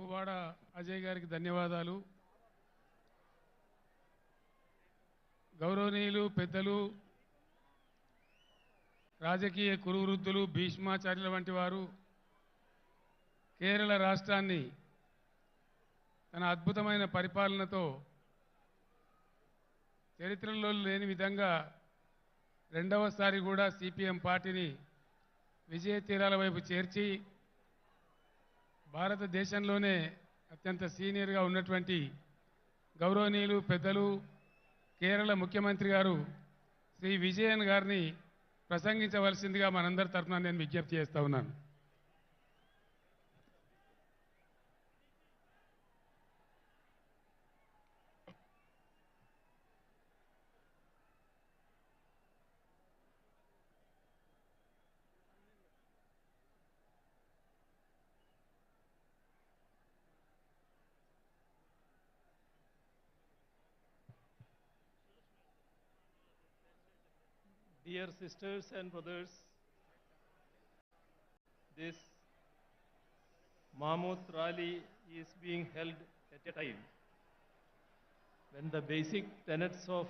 పువ్వాడ అజయ్ గారికి ధన్యవాదాలు. గౌరవనీయులు పెద్దలు, రాజకీయ కురువృద్ధులు, భీష్మాచార్యుల వంటి వారు కేరళ రాష్ట్రాన్ని తన అద్భుతమైన పరిపాలనతో చరిత్రలో లేని విధంగా రెండవసారి కూడా సిపిఎం పార్టీని విజయ తీరాల వైపు చేర్చి భారతదేశంలోనే అత్యంత సీనియర్గా ఉన్నటువంటి గౌరవనీయులు పెద్దలు కేరళ ముఖ్యమంత్రి గారు శ్రీ విజయన్ గారిని ప్రసంగించవలసిందిగా మనందరి తరఫున నేను విజ్ఞప్తి చేస్తా ఉన్నాను. Dear sisters and brothers, this Mammoth rally is being held at a time when the basic tenets of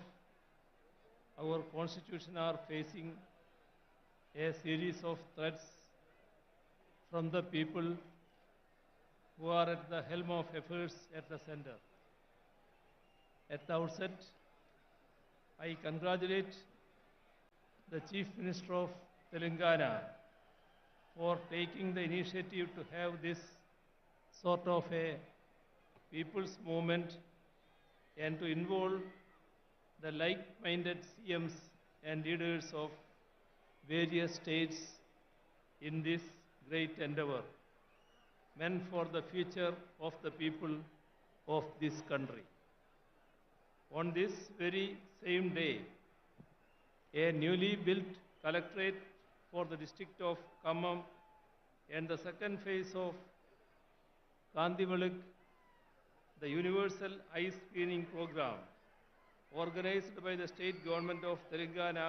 our constitution are facing a series of threats from the people who are at the helm of affairs at the center. At the outset, I congratulate the Chief Minister of Telangana for taking the initiative to have this sort of a people's movement and to involve the like-minded CMs and leaders of various states in this great endeavor, meant for the future of the people of this country. On this very same day, a newly built collectorate for the district of Khammam and the second phase of Kandivaluk, the universal eye screening program organized by the state government of Telangana,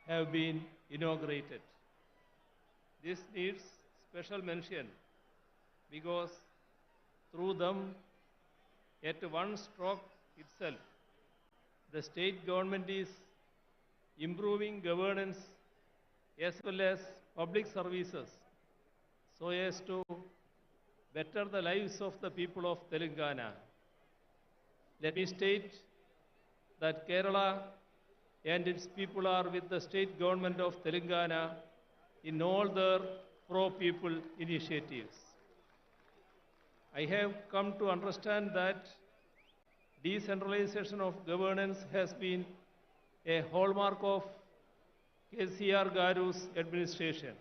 have been inaugurated. This needs special mention because through them, at one stroke itself, the state government is improving governance as well as public services so as to better the lives of the people of Telangana. Let me state that Kerala and its people are with the state government of Telangana in all their pro-people initiatives. I have come to understand that decentralization of governance has been a hallmark of KCR Garu's administration.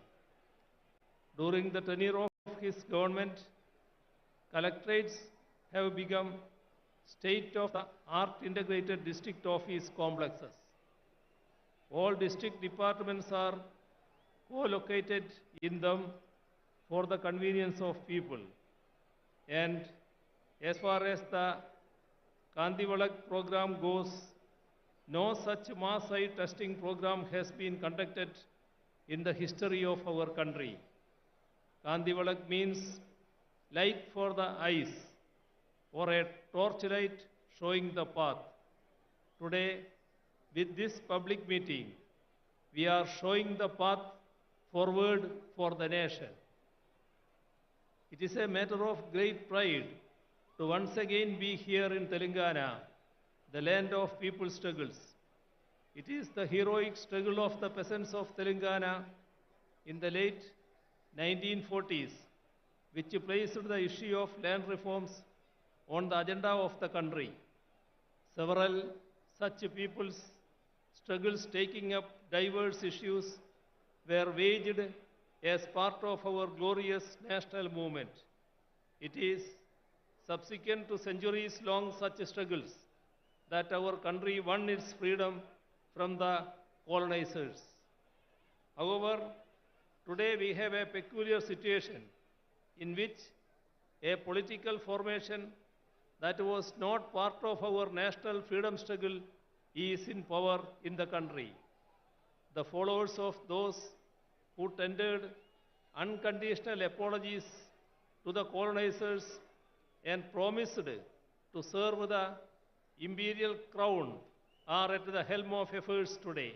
During the tenure of his government, collectorates have become state-of-the-art integrated district office complexes. All district departments are co-located in them for the convenience of people. And as far as the Kandivalak program goes, no such mass eye testing program has been conducted in the history of our country. Kandivalak means light for the eyes or a torchlight showing the path. Today, with this public meeting, we are showing the path forward for the nation. It is a matter of great pride to once again be here in Telangana, the land of people's struggles. It is the heroic struggle of the peasants of Telangana in the late 1940s which placed the issue of land reforms on the agenda of the country. Several such people's struggles taking up diverse issues were waged as part of our glorious national movement. It is subsequent to centuries-long such struggles that our country won its freedom from the colonizers. However, today we have a peculiar situation in which a political formation that was not part of our national freedom struggle is in power in the country. The followers of those who tendered unconditional apologies to the colonizers and promised to serve the imperial crown are at the helm of affairs today.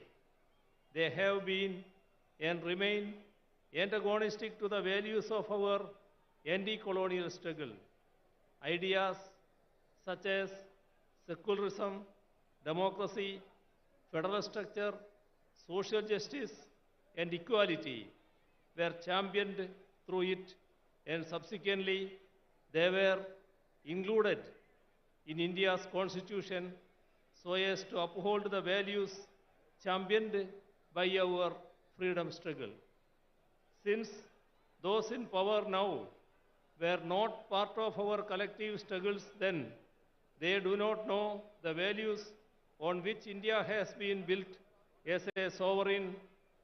They have been and remain antagonistic to the values of our anti-colonial struggle. Ideas such as secularism, democracy, federal structure, social justice, and equality were championed through it, and subsequently they were included in India's constitution so as to uphold the values championed by our freedom struggle. Since those in power now were not part of our collective struggles then, they do not know the values on which India has been built as a sovereign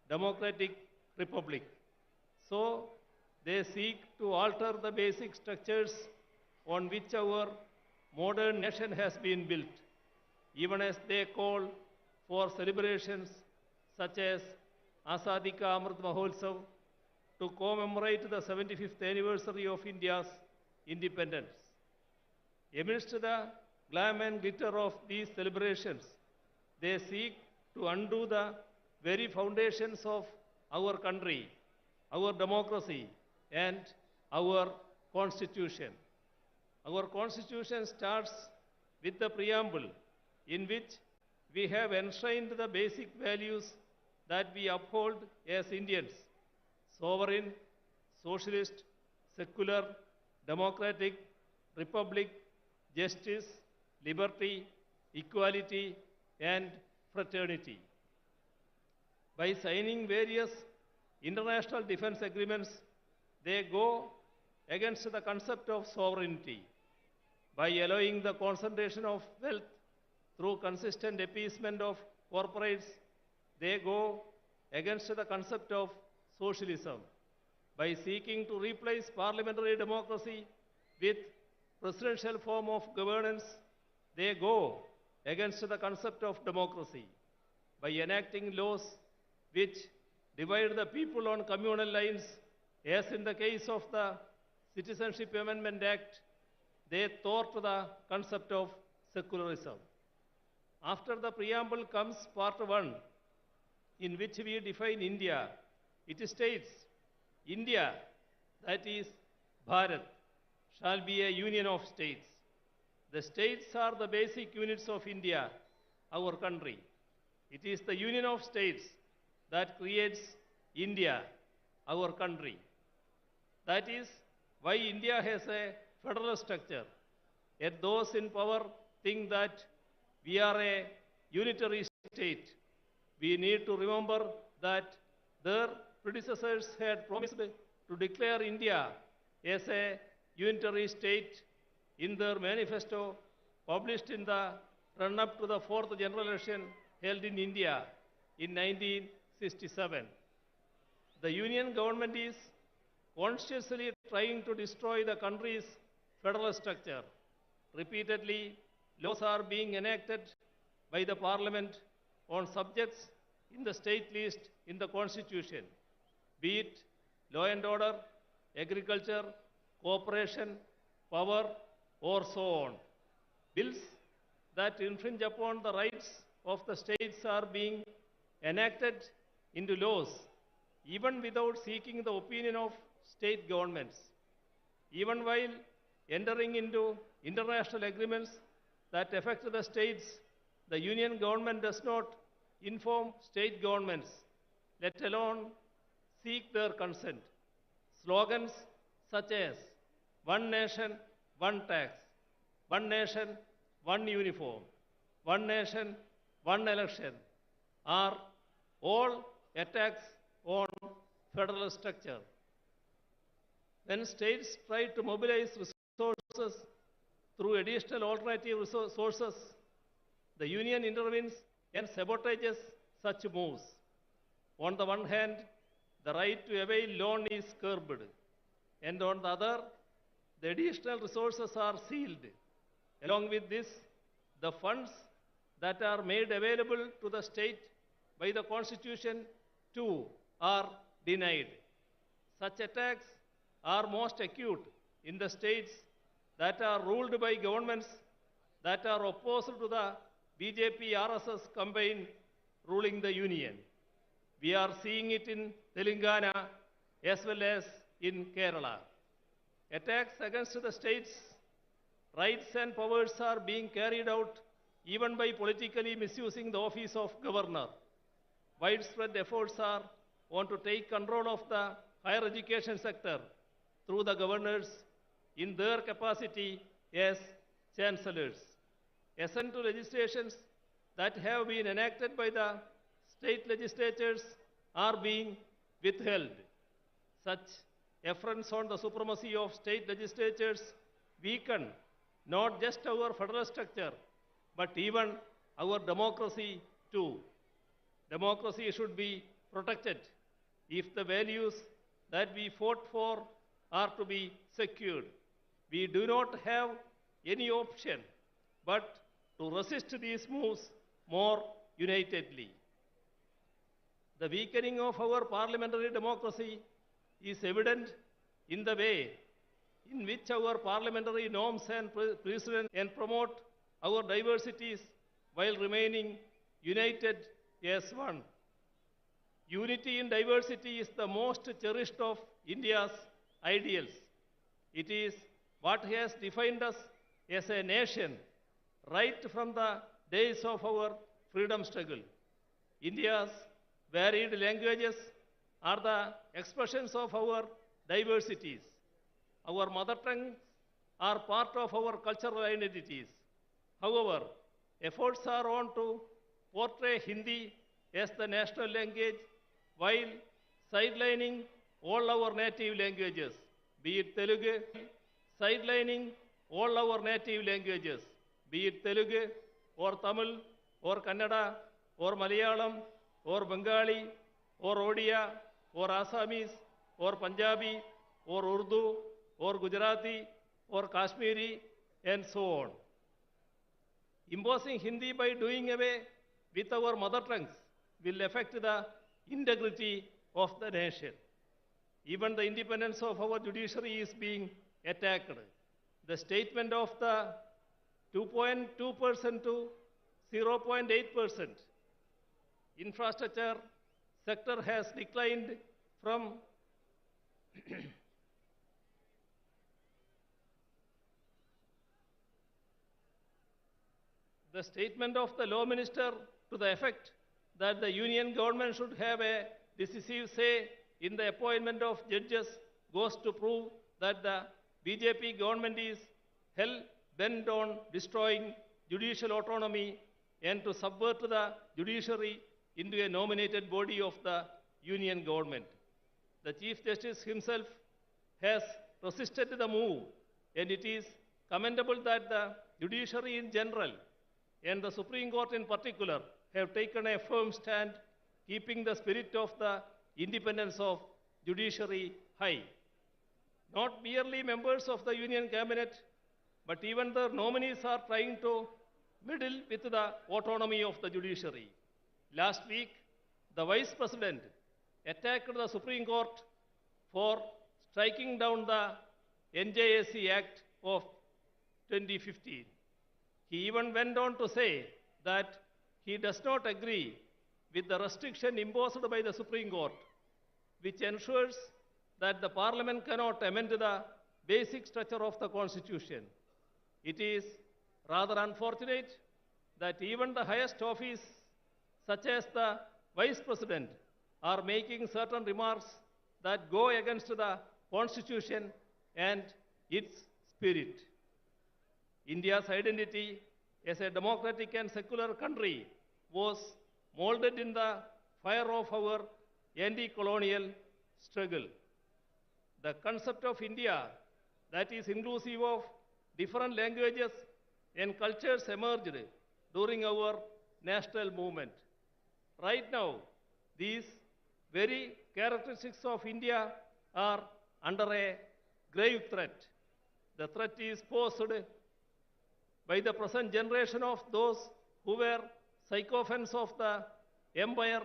democratic republic. So, they seek to alter the basic structures on which our modern nation has been built, even as they call for celebrations such as Azadi Ka Amrit Mahotsav to commemorate the 75th anniversary of India's independence. Amidst the glam and glitter of these celebrations, they seek to undo the very foundations of our country, our democracy, and our constitution. Our constitution starts with the preamble in which we have enshrined the basic values that we uphold as Indians: sovereign, socialist, secular, democratic, republic, justice, liberty, equality, and fraternity. By signing various international defense agreements, they go against the concept of sovereignty. By allowing the concentration of wealth through consistent appeasement of corporates, they go against the concept of socialism. By seeking to replace parliamentary democracy with presidential form of governance, they go against the concept of democracy. By enacting laws which divide the people on communal lines, as in the case of the Citizenship Amendment Act, they thwart the concept of secularism. After the preamble comes part 1, in which we define India. It states, India, that is Bharat, shall be a union of states. The states are the basic units of India, our country. It is the union of states that creates India, our country. That is why India has a federal structure. Yet those in power think that we are a unitary state. We need to remember that their predecessors had promised to declare India as a unitary state in their manifesto published in the run-up to the 4th general election held in India in 1967. The union government is consciously trying to destroy the country's federal structure. Repeatedly, laws are being enacted by the parliament on subjects in the state list in the constitution, be it law and order, agriculture, cooperation, power, or so on. Bills that infringe upon the rights of the states are being enacted into laws, even without seeking the opinion of state governments. Even while entering into international agreements that affect the states, the union government does not inform state governments, let alone seek their consent. Slogans such as one nation, one tax, one nation, one uniform, one nation, one election are all attacks on federal structure. When states try to mobilize resources through additional alternative sources, the union intervenes and sabotages such moves. On the one hand, the right to avail loan is curbed, and on the other, the additional resources are sealed. Along with this, the funds that are made available to the state by the Constitution too are denied. Such attacks are most acute in the states that are ruled by governments that are opposed to the BJP RSS campaign ruling the union. We are seeing it in Telangana as well as in Kerala. Attacks against the states' rights and powers are being carried out even by politically misusing the office of governor. Widespread efforts are on to take control of the higher education sector through the governors in their capacity as chancellors. Assent to legislations that have been enacted by the state legislatures are being withheld. Such affronts on the supremacy of state legislatures weaken not just our federal structure, but even our democracy too. Democracy should be protected if the values that we fought for are to be secured. We do not have any option but to resist these moves more unitedly. The weakening of our parliamentary democracy is evident in the way in which our parliamentary norms and precedents can promote our diversities while remaining united as one. Unity in diversity is the most cherished of India's ideals. It is what has defined us as a nation right from the days of our freedom struggle. India's varied languages are the expressions of our diversities. Our mother tongues are part of our cultural identities. However, efforts are on to portray Hindi as the national language while sidelining all our native languages, be it Telugu, sidelining all our native languages, be it Telugu or Tamil or Kannada or Malayalam or Bengali or Odia or Assamese or Punjabi or Urdu or Gujarati or Kashmiri and so on. Imposing Hindi by doing away with our mother tongues will affect the integrity of the nation. Even the independence of our judiciary is being attacked. The statement of the 2.2% to 0.8% infrastructure sector has declined from the statement of the law minister to the effect that the union government should have a decisive say in the appointment of judges goes to prove that the BJP government is hell-bent on destroying judicial autonomy and to subvert the judiciary into a nominated body of the union government. The Chief Justice himself has resisted the move, and it is commendable that the judiciary in general and the Supreme Court in particular have taken a firm stand, keeping the spirit of the independence of judiciary high. Not merely members of the union cabinet, but even the nominees are trying to meddle with the autonomy of the judiciary. Last week, the Vice President attacked the Supreme Court for striking down the NJSC Act of 2015. He even went on to say that he does not agree with the restriction imposed by the Supreme Court, which ensures that the Parliament cannot amend the basic structure of the Constitution. It is rather unfortunate that even the highest office, such as the Vice President, are making certain remarks that go against the Constitution and its spirit. India's identity as a democratic and secular country was molded in the fire of our anti-colonial struggle. The concept of India that is inclusive of different languages and cultures emerged during our national movement. Right now, these very characteristics of India are under a grave threat. The threat is posed by the present generation of those who were sycophants of the empire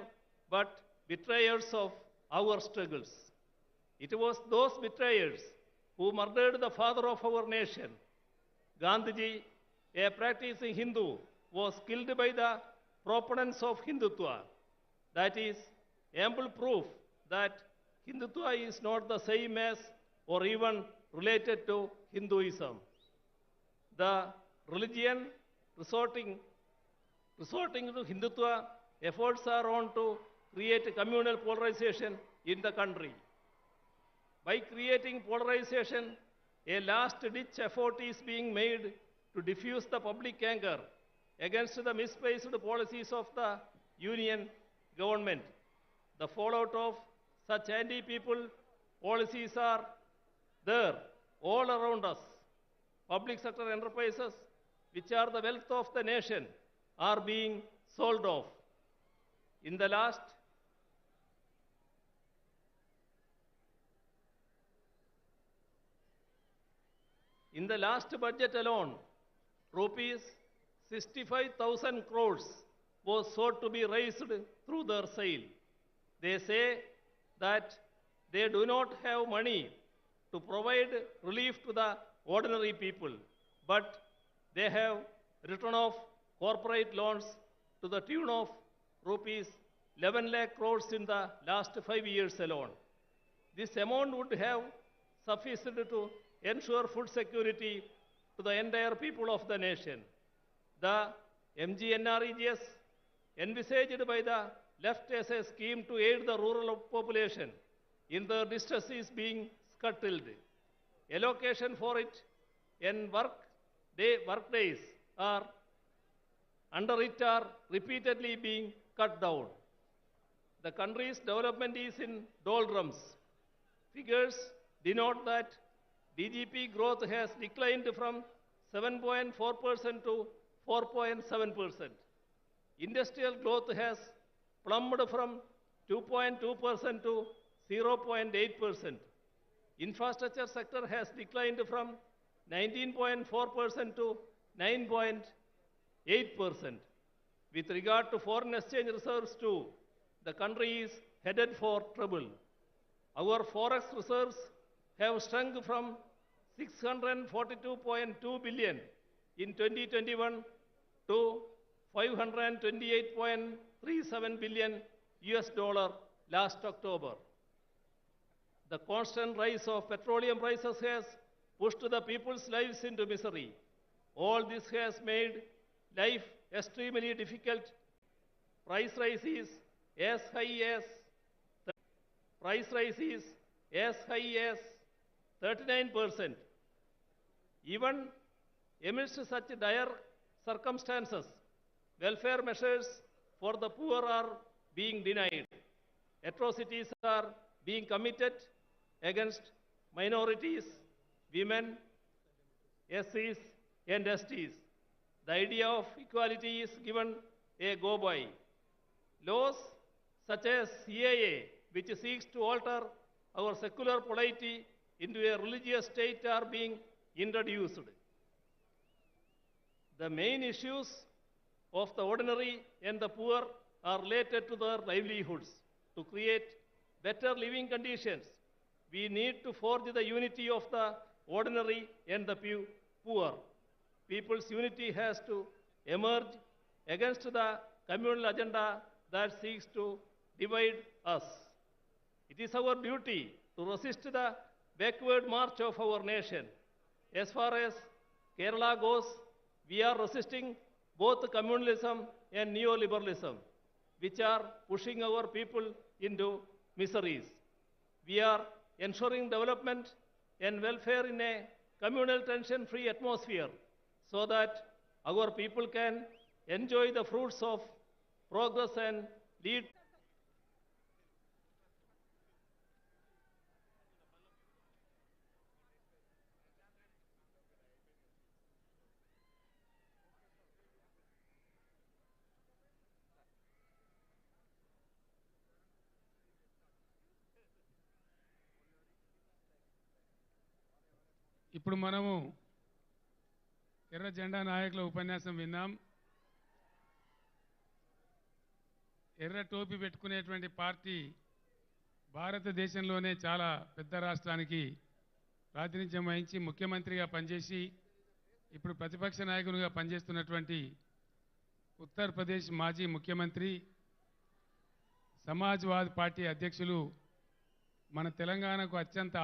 but betrayers of our struggles. It was those betrayers who murdered the father of our nation. Gandhiji, a practicing Hindu, was killed by the proponents of Hindutva. That is ample proof that Hindutva is not the same as or even related to Hinduism. The religion resorting to Hindutva efforts are on to create communal polarization in the country. By creating polarization, a last-ditch effort is being made to diffuse the public anger against the misplaced policies of the union government. The fallout of such anti-people policies are there all around us. Public sector enterprises, which are the wealth of the nation, are being sold off. In the last budget alone, rupees 65,000 crores was sought to be raised through their sale. They say that they do not have money to provide relief to the ordinary people, but they have written off corporate loans to the tune of rupees 11 lakh crores in the last 5 years alone. This amount would have sufficed to ensure food security to the entire people of the nation. The MGNREGS envisaged by the left as a scheme to aid the rural population in their distress is being scuttled. Allocation for it and work days are under it are repeatedly being cut down. The country's development is in doldrums. Figures denote that DGP growth has declined from 7.4% to 4.7%. Industrial growth has plummeted from 2.2% to 0.8%. Infrastructure sector has declined from 19.4% to 9.8%. With regard to foreign exchange reserves too, the country is headed for trouble. Our forex reserves have shrunk from 642.2 billion in 2021 to 528.37 billion US dollar last October. The constant rise of petroleum prices has pushed the people's lives into misery. All this has made life extremely difficult. Price rise is as high as 39%. Even amidst such dire circumstances, welfare measures for the poor are being denied. Atrocities are being committed against minorities, women, SCs, and STs. The idea of equality is given a go-by. Laws such as CAA, which seeks to alter our secular polity into a religious state, are being introduced. The main issues of the ordinary and the poor are related to their livelihoods. To create better living conditions, we need to forge the unity of the ordinary and the poor. People's unity has to emerge against the communal agenda that seeks to divide us. It is our duty to resist the backward march of our nation. As far as Kerala goes, we are resisting both communalism and neoliberalism, which are pushing our people into miseries. We are ensuring development and welfare in a communal tension-free atmosphere so that our people can enjoy the fruits of progress and lead. ఇప్పుడు మనము ఎర్ర జెండా నాయకుల ఉపన్యాసం విన్నాం. ఎర్ర టోపీ పెట్టుకునేటువంటి party భారతదేశంలోనే చాలా పెద్ద రాష్ట్రానికి ప్రాతినిధ్యం వహించి ముఖ్యమంత్రిగా పనిచేసి ఇప్పుడు ప్రతిపక్ష నాయకునిగా పనిచేస్తున్నటువంటి ఉత్తరప్రదేశ్ మాజీ ముఖ్యమంత్రి సమాజ్వాదీ పార్టీ అధ్యక్షులు మన తెలంగాణకు అత్యంత